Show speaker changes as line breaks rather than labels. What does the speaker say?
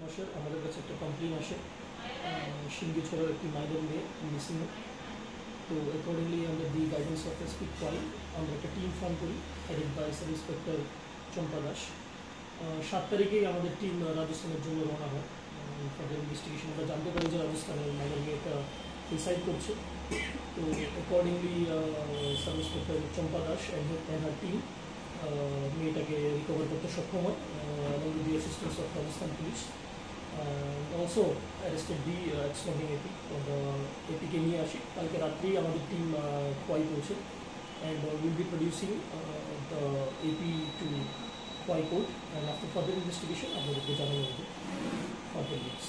মাসের আমাদের কাছে একটা কমপ্লেন আসে সিঙ্গিছড়ার একটি মাইনর মেয়ে মিসিং। তো accordingly under the guidance of SP কোয়াই আমরা একটা টিম ফর্ম করি, হেডেড বাই সাব ইন্সপেক্টর চম্পা দাস। 7 তারিখেই আমাদের টিম রাজস্থানের জন্য রওনা হয়। তাদের ইনভেস্টিগেশন আমরা জানতে পারি যে রাজস্থানের মাইনর মেয়েটা সুইসাইড করছে। তো accordingly sub inspector Champa Das and her team মেয়েটাকে রিকভার করতে সক্ষম হয় along with the assistance of Rajasthan police. Also arrested the absconding AP. APকে নিয়ে আসি কালকে রাত্রেই আমাদের টিম খোয়াই পৌঁছে and will be producing the AP to Khwai court, and after further investigation আপনাদেরকে জানানো হবে further news.